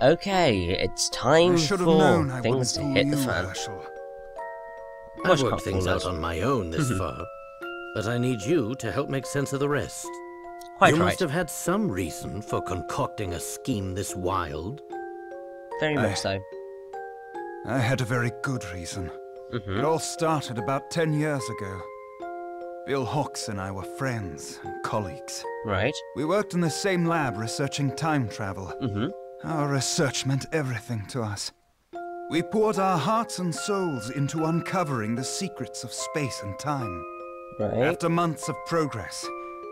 Okay, it's time for things to hit the fan. I worked things out on my own this far, but I need you to help make sense of the rest. Quite you right. must have had some reason for concocting a scheme this wild. Very much so. I had a very good reason. It all started about 10 years ago. Bill Hawks and I were friends and colleagues. Right. We worked in the same lab researching time travel. Our research meant everything to us. We poured our hearts and souls into uncovering the secrets of space and time. Right. After months of progress,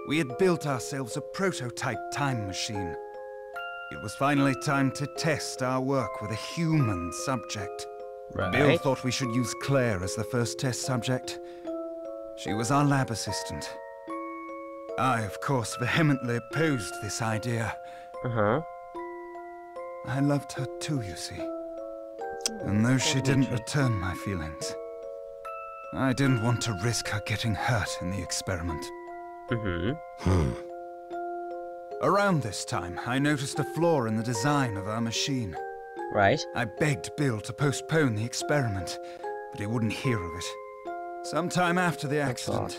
we had built ourselves a prototype time machine. It was finally time to test our work with a human subject. Right. Bill thought we should use Claire as the first test subject. She was our lab assistant. I, of course, vehemently opposed this idea. I loved her too, you see. And though she didn't return my feelings, I didn't want to risk her getting hurt in the experiment. Around this time, I noticed a flaw in the design of our machine. Right. I begged Bill to postpone the experiment, but he wouldn't hear of it. Sometime after the accident,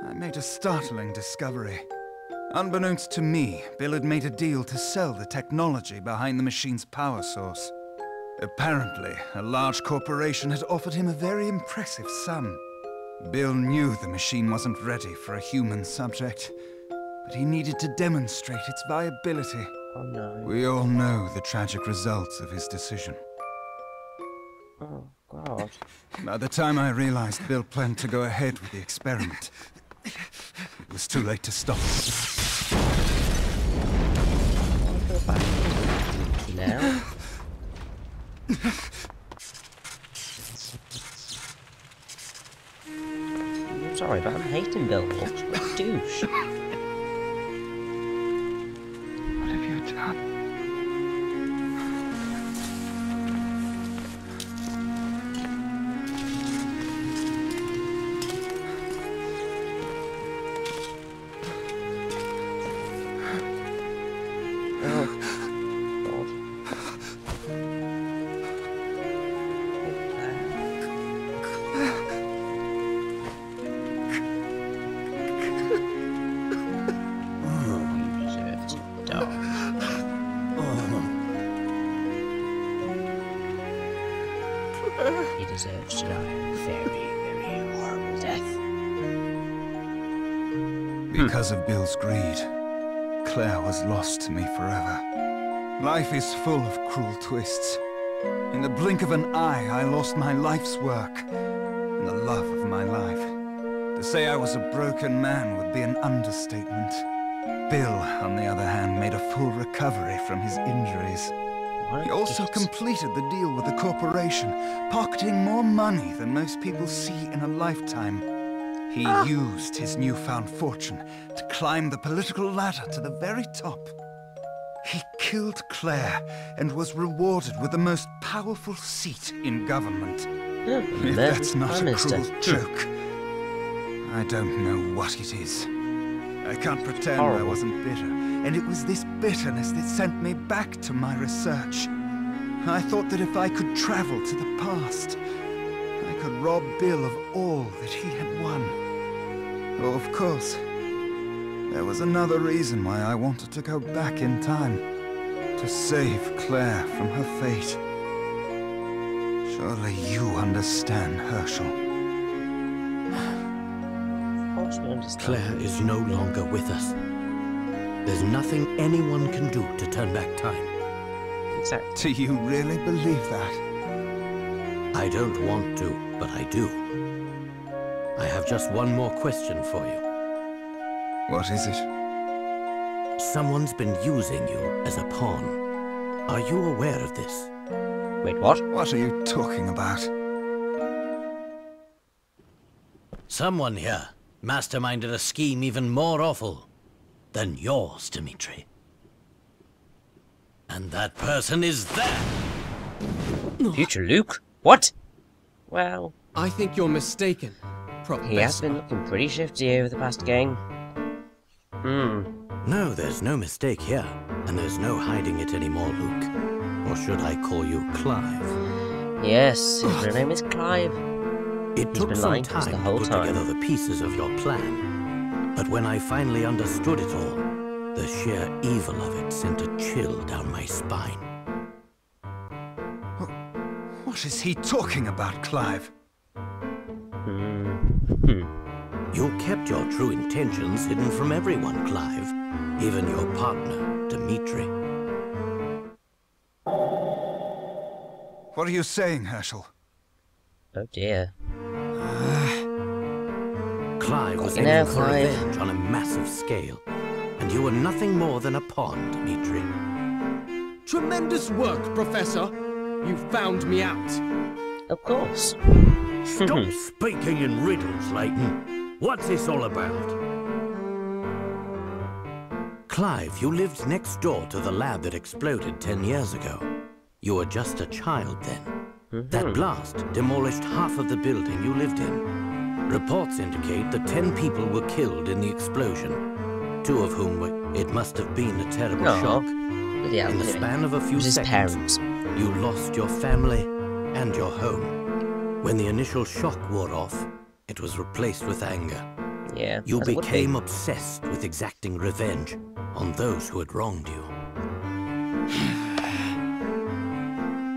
I made a startling discovery. Unbeknownst to me, Bill had made a deal to sell the technology behind the machine's power source. Apparently, a large corporation had offered him a very impressive sum. Bill knew the machine wasn't ready for a human subject, but he needed to demonstrate its viability. Oh no. We all know the tragic results of his decision. Oh god. By the time I realized Bill planned to go ahead with the experiment, it was too late to stop. Now? I'm sorry, but I'm hating Bill Hawks. What a douche. What have you done? He deserves to die a very, very horrible death. Because of Bill's greed, Claire was lost to me forever. Life is full of cruel twists. In the blink of an eye, I lost my life's work and the love of my life. To say I was a broken man would be an understatement. Bill, on the other hand, made a full recovery from his injuries. He also completed the deal with the corporation, pocketing more money than most people see in a lifetime. He used his newfound fortune to climb the political ladder to the very top. He killed Claire and was rewarded with the most powerful seat in government. If that's not a cruel joke, I don't know what it is. I can't pretend I wasn't bitter, and it was this bitterness that sent me back to my research. I thought that if I could travel to the past, I could rob Bill of all that he had won. Oh, of course, there was another reason why I wanted to go back in time, to save Claire from her fate. Surely you understand, Herschel. Claire is no longer with us. There's nothing anyone can do to turn back time. Exactly. Do you really believe that? I don't want to, but I do. I have just one more question for you. What is it? Someone's been using you as a pawn. Are you aware of this? Wait, what? What are you talking about? Someone here masterminded a scheme even more awful than yours, Dimitri. And that person is there! Future Luke? What? Well... I think you're mistaken, Professor. He has been looking pretty shifty over the past game. No, there's no mistake here. And there's no hiding it anymore, Luke. or should I call you Clive? Yes, his real name is Clive. It He's took been some lying to us time the to whole put time. together the pieces of your plan. But when I finally understood it all, the sheer evil of it sent a chill down my spine. What is he talking about, Clive? You kept your true intentions hidden from everyone, Clive. Even your partner, Dimitri. What are you saying, Herschel? Oh dear. Clive was You know, aiming for Clive. revenge on a massive scale. And you were nothing more than a pawn, Dimitri. Tremendous work, Professor. You found me out. Of course. Stop speaking in riddles, Layton. What's this all about? Clive, you lived next door to the lab that exploded 10 years ago. You were just a child then. That blast demolished half of the building you lived in. Reports indicate that 10 people were killed in the explosion. 2 of whom it must have been a terrible Aw. shock. Yeah, In the span of a few his seconds, parents. you lost your family and your home. When the initial shock wore off, it was replaced with anger. Yeah. You as it would be. became obsessed with exacting revenge on those who had wronged you.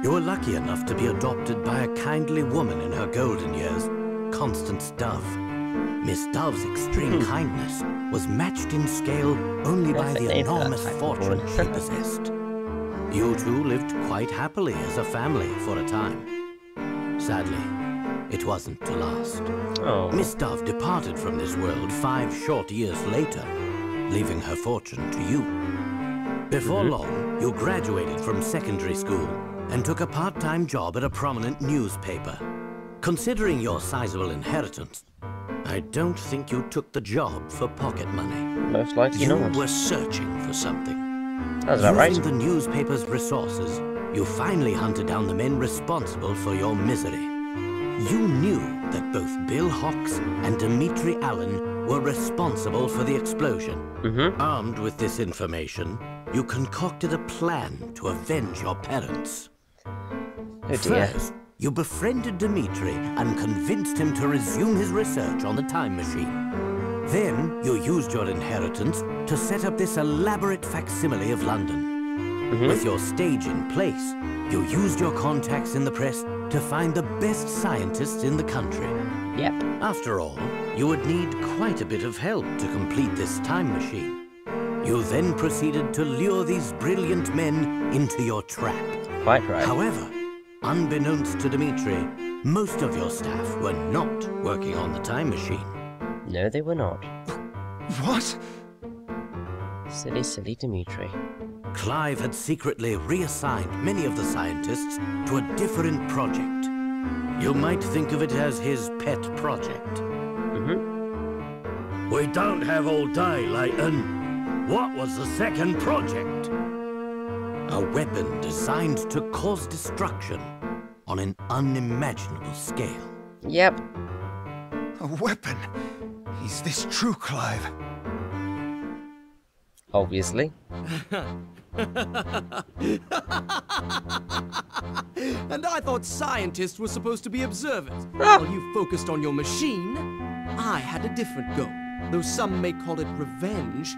You were lucky enough to be adopted by a kindly woman in her golden years, Constance Dove. Miss Dove's extreme kindness was matched in scale only by Perfect the name for that enormous type of fortune woman. she possessed. You two lived quite happily as a family for a time. Sadly, it wasn't to last. Oh. Miss Dove departed from this world 5 short years later, leaving her fortune to you. Before long, you graduated from secondary school and took a part-time job at a prominent newspaper. Considering your sizable inheritance, I don't think you took the job for pocket money. Most likely You not. were searching for something. That's about right. Using the newspaper's resources, you finally hunted down the men responsible for your misery. You knew that both Bill Hawks and Dimitri Allen were responsible for the explosion. Armed with this information, you concocted a plan to avenge your parents. Oh dear. First, you befriended Dimitri and convinced him to resume his research on the time machine. Then, you used your inheritance to set up this elaborate facsimile of London. With your stage in place, you used your contacts in the press to find the best scientists in the country. Yep. After all, you would need quite a bit of help to complete this time machine. You then proceeded to lure these brilliant men into your trap. Quite right. However, unbeknownst to Dimitri, most of your staff were not working on the time machine. No, they were not. What? Silly, silly Dimitri. Clive had secretly reassigned many of the scientists to a different project. You might think of it as his pet project. We don't have all day, Layton. What was the second project? A weapon designed to cause destruction on an unimaginable scale. Yep. A weapon? Is this true, Clive? Obviously. And I thought scientists were supposed to be observant. While you focused on your machine, I had a different goal. Though some may call it revenge,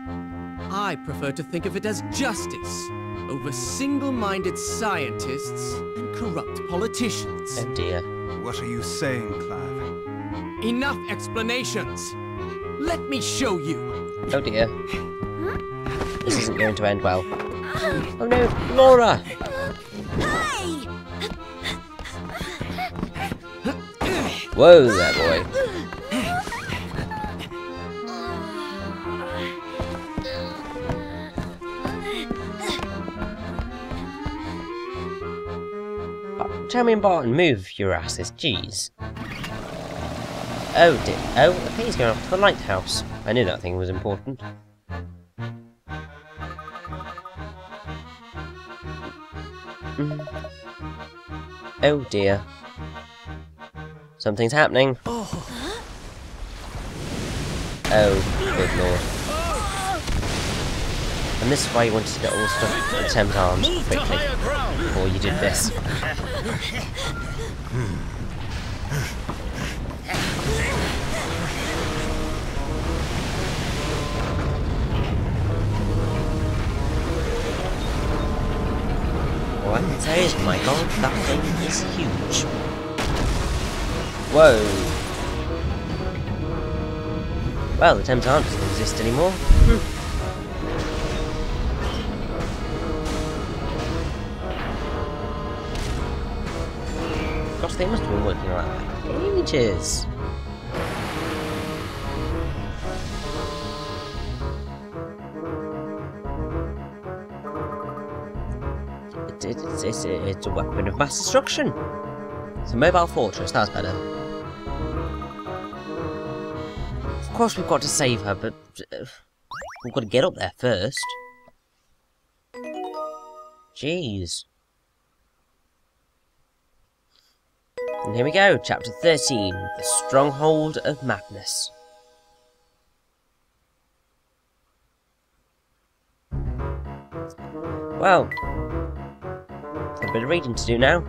I prefer to think of it as justice over single-minded scientists and corrupt politicians. Oh dear. What are you saying, Clive? Enough explanations. Let me show you. Oh dear. This isn't going to end well. Oh no, Laura! Whoa there, boy. Jeremy and Barton, move your asses, jeez. Oh dear. Oh, okay, he's going off to the lighthouse. I knew that thing was important. Oh dear. Something's happening. Oh, good lord. And this is why you wanted to get all the stuff at 10 arms quickly. before you did this. All I can say is, my god, that thing is huge. Whoa. Well, the Thames Arm doesn't exist anymore. Gosh, they must have been working on that for ages. It's a weapon of mass destruction. It's a mobile fortress, that's better. Of course we've got to save her, but we've got to get up there first. Jeez. And here we go, chapter 13, The Stronghold of Madness. Well, a bit of reading to do now.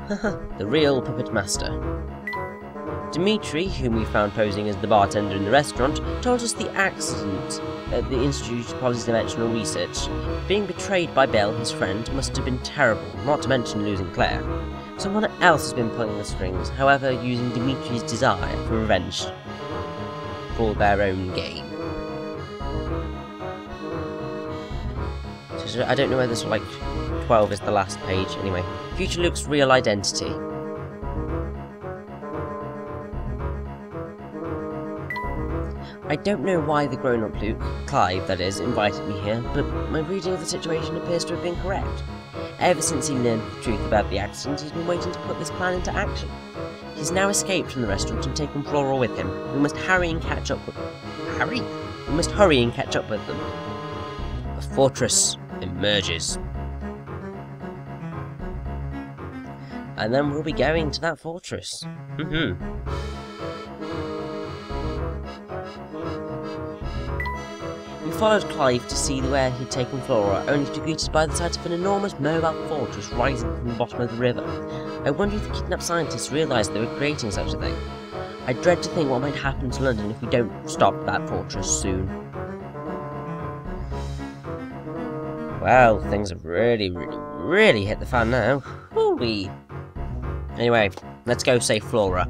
The real puppet master. Dimitri, whom we found posing as the bartender in the restaurant, told us the accident at the Institute of Polydimensional Research. Being betrayed by Belle, his friend, must have been terrible, not to mention losing Claire. Someone else has been pulling the strings, however, using Dimitri's desire for revenge for their own gain. So I don't know whether this, like, 12 is the last page. Anyway, Future Luke's real identity. I don't know why the grown-up Luke, Clive that is, invited me here, but my reading of the situation appears to have been correct. Ever since he learned the truth about the accident, he's been waiting to put this plan into action. He's now escaped from the restaurant and taken Flora with him. We must hurry and catch up with... Harry? We must hurry and catch up with them. The fortress emerges. And then we'll be going to that fortress. We followed Clive to see where he'd taken Flora, only to be greeted by the sight of an enormous mobile fortress rising from the bottom of the river. I wonder if the kidnapped scientists realised they were creating such a thing. I dread to think what might happen to London if we don't stop that fortress soon. Well, things have really hit the fan now. Woo-wee. Anyway, let's go save Flora.